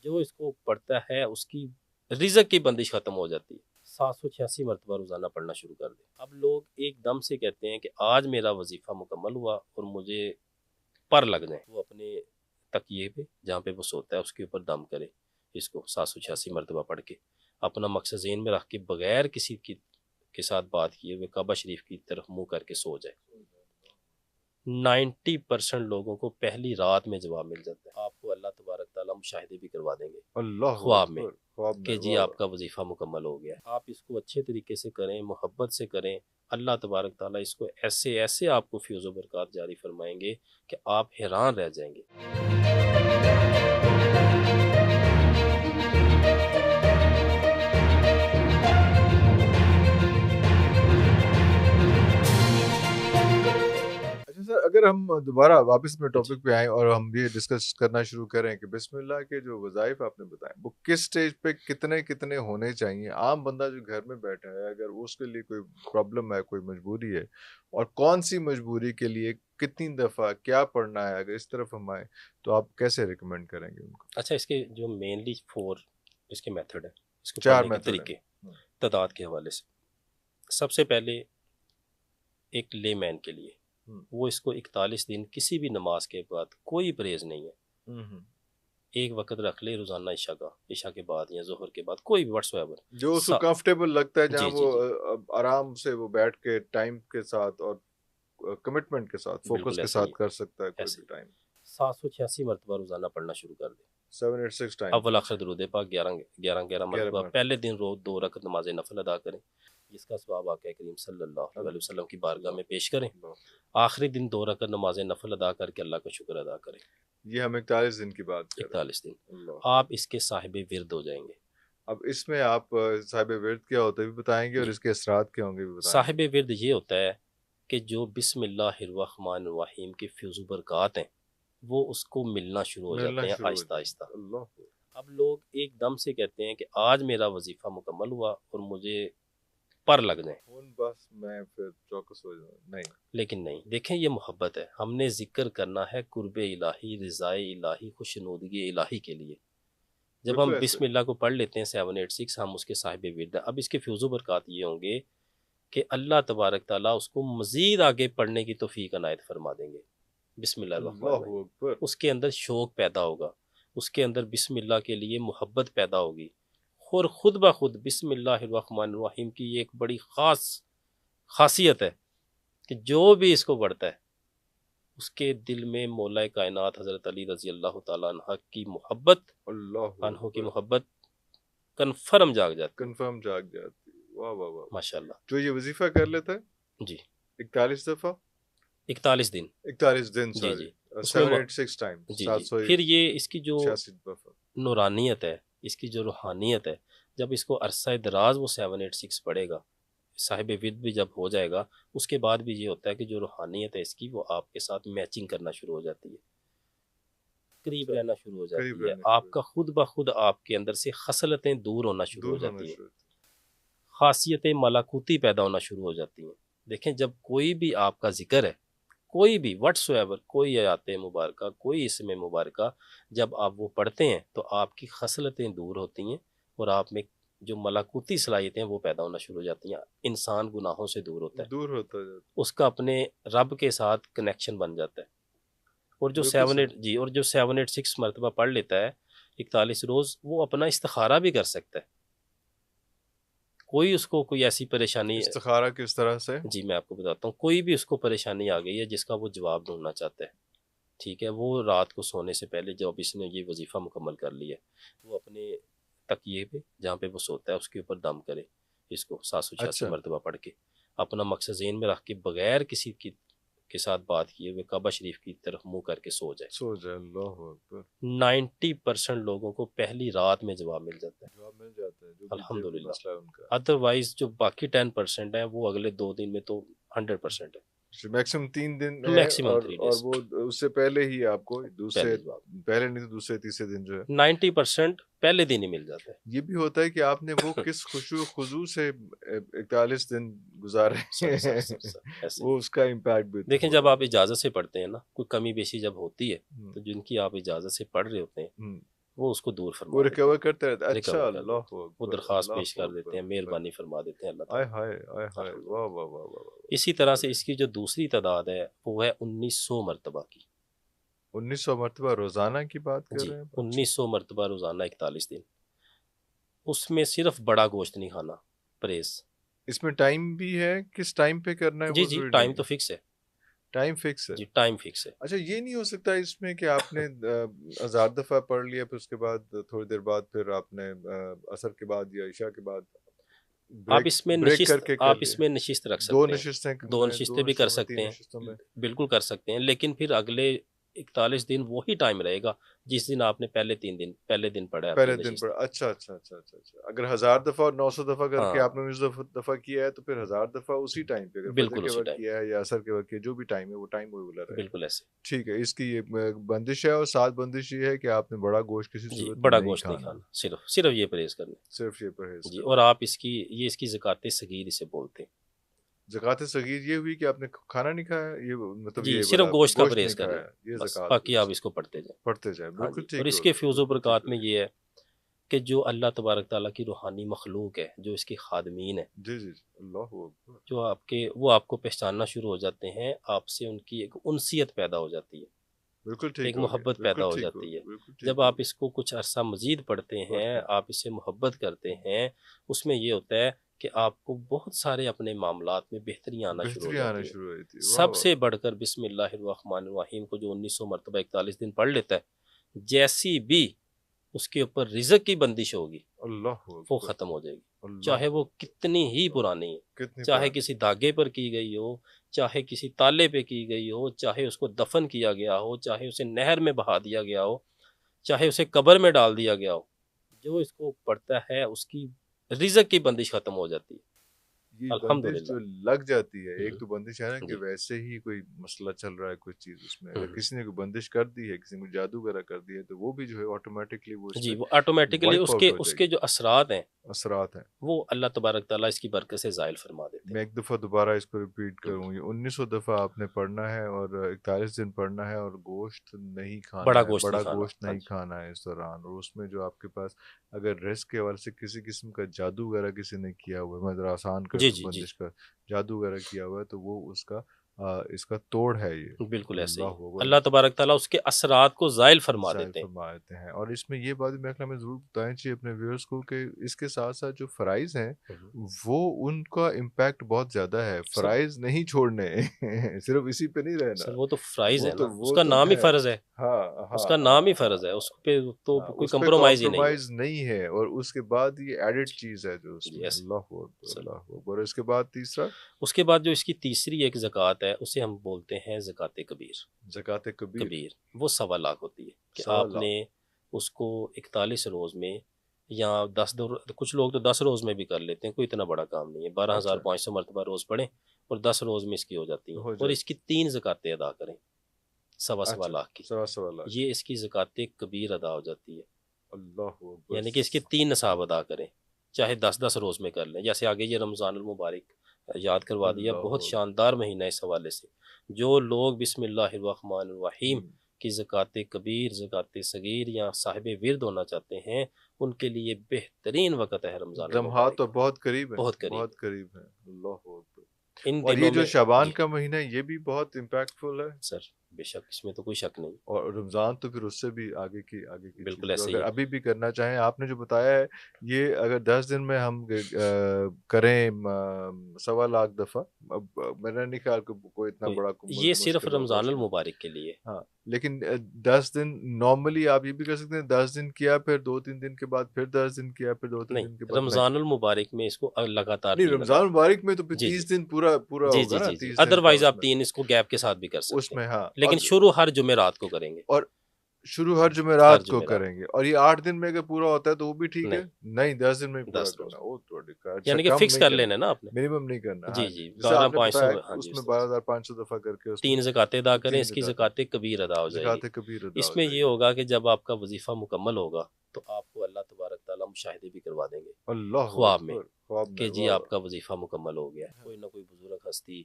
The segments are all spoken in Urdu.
جو اس کو پڑھتا ہے اس کی رزق کی بندش ختم ہو جاتی ہے۔ 786 مرتبہ روزانہ پڑھنا شروع کر دیں۔ اب لوگ ایک دم سے کہتے ہیں کہ آج میرا وظیفہ مکمل ہوا اور مجھے پر لگ جائیں، وہ اپنے تکیے پہ جہاں پہ وہ سوتا ہے اس کے اوپر دم کرے، اس کو 786 مرتبہ پڑھ کے اپنا مقصد ذہن میں رکھ کے بغیر کسی کے ساتھ بات کیے ہوئے کعبہ شریف کی طرف منہ کر کے سو جائے۔ 90% لوگوں کو پہلی رات میں جواب مل جاتا ہے۔ آپ کو اللہ تبارک تعالیٰ مشاہدے بھی کروا دیں گے اللہ خواب میں کہ جی واہ آپ کا وظیفہ مکمل ہو گیا ہے۔ آپ اس کو اچھے طریقے سے کریں، محبت سے کریں، اللہ تبارک تعالیٰ اس کو ایسے ایسے آپ کو فیض و برکات جاری فرمائیں گے کہ آپ حیران رہ جائیں گے۔ اچھا سر، اگر ہم دوبارہ واپس میں ٹاپک پہ آئیں اور ہم یہ ڈسکس کرنا شروع کریں کہ بسم اللہ کے جو وظائف آپ نے بتائے وہ کس سٹیج پہ کتنے ہونے چاہیے؟ عام بندہ جو گھر میں بیٹھا ہے اگر اس کے لیے کوئی پرابلم ہے، کوئی مجبوری ہے، اور کون سی مجبوری کے لیے کتنی دفعہ کیا پڑھنا ہے، اگر اس طرف ہم آئیں تو آپ کیسے ریکمینڈ کریں گے ان کو؟ اچھا، اس کے جو مینلی 4 اس کے میتھڈ ہیں، اس کو 4 پڑھنے کے میتھڈ طریقے ہیں۔ تعداد کے حوالے سے۔ سب سے پہلے ایک لے مین کے لیے وہ اس کو 41 دن کسی بھی نماز کے بعد کوئی پرہیز نہیں ہے، ایک وقت رکھ لے روزانہ عشاء کے بعد یا ظہر کے بعد، کوئی بھی واٹس ایور جو اس کو کمفرٹیبل لگتا ہے، جہاں جی وہ جی آرام سے وہ بیٹھ کے ٹائم کے ساتھ اور کمٹمنٹ کے ساتھ، فوکس بالکل کے ایسے ساتھ ہی کر سکتا ہے کوئی ایسے بھی ٹائم۔ 786 مرتبہ روزانہ پڑھنا شروع کر دیں۔ 786 ٹائم اول آخر درود پاک 11 مرتبہ پہلے دن روز 2 رکعت نماز نفل ادا کریں، جس کا ثواب آقا کریم صلی اللہ علیہ وسلم کی بارگاہ میں پیش کریں۔ آخری دن 2 رکعت نماز نفل ادا کر کے اللہ کا شکر ادا کریں۔ یہ ہم 41 دن کی بات کر رہے ہیں۔ 41 دن آپ اس کے صاحب ورد ہو جائیں گے۔ اب اس میں آپ صاحب ورد کیا ہوتا ہے بھی بتائیں گے، اور اس کے اثرات کیا ہوں گے بھی بتائیں گے۔ صاحب ورد یہ ہوتا ہے کہ جو بسم اللہ الرحمن الرحیم کے فیض و برکات ہیں وہ اس کو ملنا شروع ہو جاتے ہیں آہستہ آہستہ۔ اب لوگ ایک دم سے کہتے ہیں کہ آج میرا وظیفہ مکمل ہوا اور مجھے پر لگ جائیں، بس میں پھر چوکس ہو جاؤں، نہیں، لیکن نہیں، دیکھیں یہ محبت ہے، ہم نے ذکر کرنا ہے قرب الہی، رضائے الہی، خوشنودگی الہی کے لیے۔ جب ہم بسم اللہ کو پڑھ لیتے ہیں 786، ہم اس کے صاحب ورد ہیں۔ اب اس کے فیض و برکات یہ ہوں گے کہ اللہ تبارک تعالیٰ اس کو مزید آگے پڑھنے کی توفیق عنایت فرما دیں گے۔ بسم اللہ الرحمن الرحیم، اس کے اندر شوق پیدا ہوگا، اس کے اندر بسم اللہ کے لیے محبت پیدا ہوگی، اور خود بخود بسم اللہ الرحمن الرحیم کی یہ ایک بڑی خاصیت ہے کہ جو بھی اس کو پڑھتا ہے اس کے دل میں مولا کائنات حضرت علی رضی اللہ تعالیٰ عنہ کی محبت، عنہ کی محبت کنفرم جاگ جاتی۔ واہ واہ واہ، ماشاءاللہ۔ جو یہ وظیفہ کر لیتا ہے جی 41 دفعہ، 41 دن 41 دن، جی جی 786 ٹائم، جی جی۔ پھر یہ اس کی جو 786 دفعہ نورانیت ہے، اس کی جو روحانیت ہے، جب اس کو عرصہ دراز وہ 786 پڑھے گا، صاحب ورد بھی جب ہو جائے گا، اس کے بعد بھی یہ ہوتا ہے کہ جو روحانیت ہے اس کی وہ آپ کے ساتھ میچنگ کرنا شروع ہو جاتی ہے، قریب رہنا شروع ہو جاتی ہے، آپ کا خود بخود آپ کے اندر سے خصلتیں دور ہونا شروع ہو جاتی ہیں، خاصیتیں ملاکوتی پیدا ہونا شروع ہو جاتی ہیں۔ دیکھیں جب کوئی بھی آپ کا ذکر ہے، کوئی بھی واٹس ایور، کوئی آیات مبارکہ، کوئی اسم مبارکہ، جب آپ وہ پڑھتے ہیں تو آپ کی خصلتیں دور ہوتی ہیں اور آپ میں جو ملاکوتی صلاحیتیں ہیں وہ پیدا ہونا شروع ہو جاتی ہیں۔ انسان گناہوں سے دور ہوتا ہے، اس کا اپنے رب کے ساتھ کنیکشن بن جاتا ہے۔ اور جو 786 مرتبہ پڑھ لیتا ہے 41 روز، وہ اپنا استخارہ بھی کر سکتا ہے۔ کوئی اس کو کوئی ایسی پریشانی، استخارہ کس طرح سے؟ جی میں آپ کو بتاتا ہوں، کوئی بھی اس کو پریشانی آ گئی ہے جس کا وہ جواب ڈھونڈنا چاہتا ہے، ٹھیک ہے، وہ رات کو سونے سے پہلے جب اس نے یہ وظیفہ مکمل کر لیا ہے، وہ اپنے تکیے پہ جہاں پہ وہ سوتا ہے اس کے اوپر دم کرے، اس کو 786 مرتبہ پڑھ کے اپنا مقصد ذہن میں رکھ کے بغیر کسی کے ساتھ بات کیے ہوئے کعبہ شریف کی طرف منہ کر کے سو جائے۔ اللہ اکبر۔ 90% لوگوں کو پہلی رات میں جواب مل جاتا ہے، الحمدللہ۔ ادروائز جو باقی 10% ہیں وہ اگلے 2 دن میں تو 100% ہے، میکسیمم 3 دن ہے، میکسیمم 3 اور days، وہ اس سے پہلے ہی آپ کو پہلے نہیں تو دوسرے تیسرے دن جو ہے 90% پہلے دن ہی مل جاتا ہے۔ یہ بھی ہوتا ہے کہ آپ نے وہ کس خشوع و خضوع سے 41 دن گزارے، وہ اس کا امپیکٹ بھی۔ دیکھیں جب آپ اجازت سے پڑھتے ہیں نا، کوئی کمی بیشی جب ہوتی ہے تو جن کی آپ اجازت سے پڑھ رہے ہوتے ہیں وہ اس کو دور وہ فرما دیتے ریکور ہیں، کرتے رہتے ہیں. اچھا، ریکور کر اللہ دیتے ہیں، وہ اکبر، درخواست اللہ پیش کر دیتے ہیں، اکبر. مہربانی فرما دیتے ہیں اللہ آئے تعالیٰ. ہائے آئے ہائے، الحمد واہ للہ. واہ واہ واہ واہ. اسی طرح سے اس کی جو دوسری تعداد ہے وہ ہے 1900 مرتبہ کی. 1900 مرتبہ روزانہ کی بات کر جی، رہے ہیں. 1900 مرتبہ روزانہ 41 دن. اس میں صرف بڑا گوشت نہیں کھانا، پرہیز. اس میں ٹائم بھی ہے، کس ٹائم پہ کرنا ہے جی وہ جی، ضروری ٹائم نہیں تو ہے؟ فکس ہے. ٹائم فکس ہے. جی، ٹائم فکس ہے. اچھا، یہ نہیں ہو سکتا اس میں کہ آپ نے 1000 دفعہ پڑھ لیا، پھر اس کے بعد تھوڑی دیر بعد پھر آپ نے عصر کے بعد یا عشاء کے بعد آپ بریک اس میں بریک کر نشست کے آپ کر اس لیا؟ میں نشست رکھ دو سکتے ہیں، نشستیں دو میں، نشستیں بھی کر سکتے 3 ہیں، نشستوں میں. بالکل کر سکتے ہیں، لیکن پھر اگلے 41 دن وہی ٹائم رہے گا جس دن آپ نے پہلے دن پڑھا ہے اپنی پہلے دن نشست. پر. اچھا اچھا اچھا اچھا اچھا. اگر 1000 دفعہ اور 900 دفعہ کر کے ہاں، آپ نے 19 دفعہ کیا ہے تو پھر 1000 دفعہ اسی ٹائم پہ، اگر فجر بالکل کے اسی وقت ٹائم، کیا ہے یا عصر کے وقت کیا، جو بھی ٹائم ہے وہ ٹائم ریگولر رہے گا. بالکل ایسے. ٹھیک ہے. اس کی یہ بندش ہے، اور ساتھ بندش یہ ہے کہ آپ نے بڑا گوشت کسی جی، صورت میں بڑا نہیں گوشت نہیں کھانا، کھانا، صرف یہ پرہیز کرنا. صرف یہ پرہیز جی، کرنا. اور آپ اس کی زکوٰۃ صغیر اسے بولتے ہیں. زکوٰۃ صغیر یہ ہوئی کہ آپ نے کھانا نہیں کھایا، یہ مطلب جی، یہ صرف والا گوشت کا گوشت نہیں پرہیز کرنا کھایا، ہے یہ بس، زکوٰۃ باقی آپ ہوئی. اس کو پڑھتے جائیں. پڑھتے جائیں. ہاں بالکل جی، اور ٹھیک اس ہے کے حضور، فیوز و بالکل ٹھیک برکات ہے میں حضور. یہ ہے کہ جو اللہ تبارک تعالیٰ کی روحانی مخلوق ہے، جو اس کی خادمین ہے، جی جی جی. اللہ اکبر. جو وہ آپ کو پہچاننا شروع ہو جاتے ہیں، آپ سے ان کی ایک انسیت پیدا ہو جاتی ہے، بالکل ایک ٹھیک ہو گیا، محبت بالکل پیدا ہو ٹھیک ہو جاتی ہے. گیا، بالکل ٹھیک جب ہو آپ گیا. اس کو کچھ عرصہ مزید پڑھتے ہیں، پڑھتے ہیں. آپ اس سے محبت کرتے ہیں، اس میں یہ ہوتا ہے کہ آپ کو بہت سارے اپنے معاملات میں بہتری آنا شروع ہو بہتری آنا جاتی ہے. شروع ہوئی تھی. واہ سب واہ سے واہ. بڑھ کر بسم اللہ الرحمن الرحیم کو جو 1900 مرتبہ 41 دن پڑھ لیتا ہے، جیسی بھی اس کے اوپر رزق کی بندش ہوگی اللہ وہ اکبر. ختم ہو جائے گی، چاہے اللہ وہ اکبر. کتنی ہی پرانی ہے، کتنی چاہے پرانی. کسی دھاگے پر کی گئی ہو، چاہے کسی تالے پہ کی گئی ہو، چاہے اس کو دفن کیا گیا ہو، چاہے اسے نہر میں بہا دیا گیا ہو، چاہے اسے قبر میں ڈال دیا گیا ہو، جو اس کو پڑھتا ہے اس کی رزق کی بندش ختم ہو جاتی ہے. یہ بندش الحمدللہ. جو لگ جاتی ہے، ایک ہوں، تو بندش ہے نا کہ جی، ویسے ہی کوئی مسئلہ چل رہا ہے، کوئی چیز اس میں اگر ہوں، کسی نے کوئی بندش کر دی ہے، کسی نے جادو وغیرہ کر دی ہے، تو وہ بھی جو ہے آٹومیٹکلی وہ اس جی، پہ وہ آٹومیٹکلی وائپ آؤٹ ہو اس جائے کے گی. جو اثرات ہیں اثرات ہیں. وہ اللہ تبارک تعالیٰ اس کی برکت سے زائل فرما دیتے میں ہیں. ایک دفعہ دوبارہ اس کو ریپیٹ ہوں، کروں، یہ 1900 دفعہ آپ نے پڑھنا ہے، اور 41 دن پڑھنا ہے، اور گوشت نہیں بڑا کھانا ہے، گوشت نہیں بڑا کھانا. گوشت ہاں نہیں جی، کھانا ہے اس دوران. اور اس میں جو آپ کے پاس اگر رزق کے حوالے سے کسی قسم کا جادو وغیرہ کسی نے کیا ہوا ہے، میں ذرا آسان کر جی دوں، جی جی، بندش کا جادو وغیرہ کیا ہوا ہے، تو وہ اس کا توڑ ہے یہ. بالکل ایسے ہی اللہ اکبر. اللہ تبارک تعالیٰ اس کے اثرات کو زائل فرما ظاہر دیتے ہیں. فرما دیتے ہیں. اور اس میں یہ بات بھی میرے خیال میں ضرور بتائیں چاہیے اپنے ویورز کو کہ اس کے ساتھ ساتھ جو فرائض ہیں وہ ان کا امپیکٹ بہت زیادہ ہے. سر فرائض نہیں چھوڑنے صرف اسی پہ نہیں رہنا. وہ تو فرائض ہے نا، اس وہ کا تو نام ہی ہے. فرض ہے، ہاں اس ہاں کا ہاں نام ہی ہاں فرض ہے، اس پہ تو ہاں. کوئی اس پہ کمپرومائز ہی نہیں ہے. کمپرومائز نہیں ہے، اور اس کے بعد یہ ایڈڈ چیز ہے جو اس جی میں. ایسے اللہ اکبر، سر. اللہ اکبر. اس کے بعد تیسرا اس کے بعد جو اس کی تیسری ایک زکوٰۃ ہے اسے ہم بولتے ہیں زکوٰۃ کبیر. زکوٰۃ کبیر. کبیر وہ 1.25 ہوتی ہے کہ 1.25 آپ لاکھ. نے اس کو 41 روز میں یا 10 کچھ لوگ تو 10 روز میں بھی کر لیتے ہیں، کوئی اتنا بڑا کام نہیں ہے. اچھا 12,500 مرتبہ روز پڑھیں اور 10 روز میں اس کی ہو جاتی ہیں، ہو اور جائے. اس کی 3 زکوٰتیں ادا کریں 1.25 اچھا، لاکھ کی. 1.25 لاکھ. یہ اس کی زکوٰۃ کبیر ادا ہو جاتی ہے، اللہ اکبر. یعنی کہ اس کے 3 نصاب ادا کریں، چاہے 10 روز میں کر لیں. جیسے آگے یہ رمضان المبارک یاد کروا دیا، اللہ بہت اکبر. شاندار مہینہ ہے اس حوالے سے. جو لوگ بسم اللہ الرحمن الرحیم کی زکوٰۃ کبیر، زکوٰۃ صغیر یا صاحب ورد ہونا چاہتے ہیں، ان کے لیے بہترین وقت ہے رمضان لمحات المبارک. تو بہت قریب ہیں، بہت قریب بہت قریب ہیں. اللہ اکبر. ان اور یہ دنوں جو میں. شعبان جی کا مہینہ ہے یہ بھی بہت امپیکٹفل ہے. سر، بے شک اس میں تو کوئی شک نہیں، اور رمضان تو پھر اس سے بھی آگے کی بالکل چیز جو ایسے اگر ہی ہے. ابھی بھی کرنا چاہیں. آپ نے جو بتایا ہے یہ اگر 10 دن میں ہم کریں 1.25 لاکھ دفعہ، اب میرا نہیں خیال کہ کوئی اتنا بڑا یہ صرف مشکل ہوگا رمضان اس میں. المبارک کے لیے. ہاں لیکن 10 دن نارملی آپ یہ بھی کر سکتے ہیں، 10 دن کیا پھر 2-3 دن کے بعد پھر 10 دن کیا پھر 2-3 دن کے نہیں، بعد. رمضان المبارک میں اس کو لگاتار نہیں 3 ادا. رمضان مبارک میں تو پھر جی جی 30 دن پورا جی ہوگا جی نا، جی جی 30 دن کا ادروائز اس آپ میں. 3 اس کو گیپ کے ساتھ بھی کر اس سکتے ہیں، میں ہاں. لیکن شروع ہر جمعرات کو کریں گے. اور شروع ہر ہر جمعرات کو جمعرات کریں گے. اور یہ 8 دن میں اگر پورا ہوتا ہے تو وہ بھی ٹھیک ہے. نہیں، نہیں 10 دن میں ہی پورا 10 روز کرنا. وہ تو اچھا یعنی کہ کم فکس نہیں کر کرنا، لینا نا آپ نے. منیمم نہیں کرنا. جی ہاں جی، جیسے آپ نے 12,500. بتایا ہاں جی اس میں استاد، 12,500 دفعہ کر کے اس میں 3 زکوٰۃیں ادا کریں، 3 اس کی زکوٰۃ زکوٰۃ کبیر ادا ہو جائے گی. زکوٰۃ کبیر ادا اس ہو میں جائے یہ گی. ہوگا کہ جب آپ کا وظیفہ مکمل ہوگا تو آپ کو اللہ تبارک تعالیٰ مشاہدے بھی کروا دیں گے اللہ خواب میں اکبر. خواب میں. کہ جی واہ آپ کا وظیفہ مکمل ہو گیا ہے. کوئی نہ کوئی بزرگ ہستی،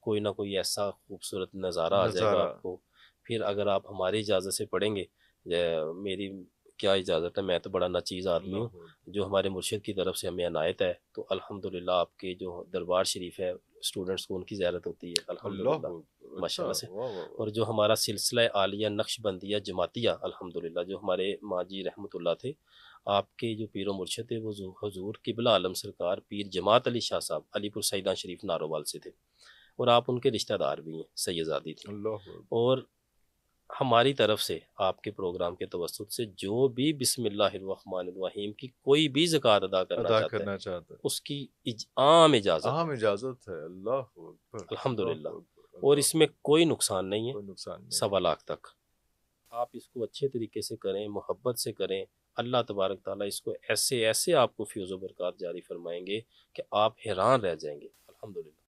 کوئی نہ کوئی ایسا خوبصورت نظارہ آ جائے گا نظارہ. آپ کو. پھر اگر آپ ہماری اجازت سے پڑھیں گے، میری کیا اجازت ہے، میں تو بڑا ناچیز آدمی ہوں، جو ہمارے مرشد کی طرف سے ہمیں عنایت ہے، تو الحمدللہ آپ کے جو دربار شریف ہے اسٹوڈنٹس کو ان کی زیارت ہوتی ہے الحمدللہ اللہ ماشاء اچھا، اللہ سے۔ واہ واہ اور جو ہمارا سلسلہ عالیہ نقش بندیہ جماعتیہ الحمدللہ، جو ہمارے ماں جی رحمۃ اللہ تھے، آپ کے جو پیر و مرشد تھے وہ حضور قبلہ عالم سرکار پیر جماعت علی شاہ صاحب علی پور سیدان شریف نارووال سے تھے، اور آپ ان کے رشتہ دار بھی ہیں، سیدزادی تھی۔ اللہ اور ہماری طرف سے آپ کے پروگرام کے توسط سے جو بھی بسم اللہ الرحمن الرحیم کی کوئی بھی زکوٰۃ ادا کرنا ادا چاہتا ہے کرنا چاہتا ہے، اس کی عام اجازت عام ہے اجازت ہے، اللہ اکبر، الحمدللہ، اللہ اکبر، اور اللہ اس میں کوئی نقصان نہیں ہے، کوئی نقصان نہیں۔ 1.25 لاکھ تک آپ اس کو اچھے طریقے سے کریں، محبت سے کریں، اللہ تبارک تعالیٰ اس کو ایسے ایسے آپ کو فیض و برکات جاری فرمائیں گے کہ آپ حیران رہ جائیں گے الحمدللہ۔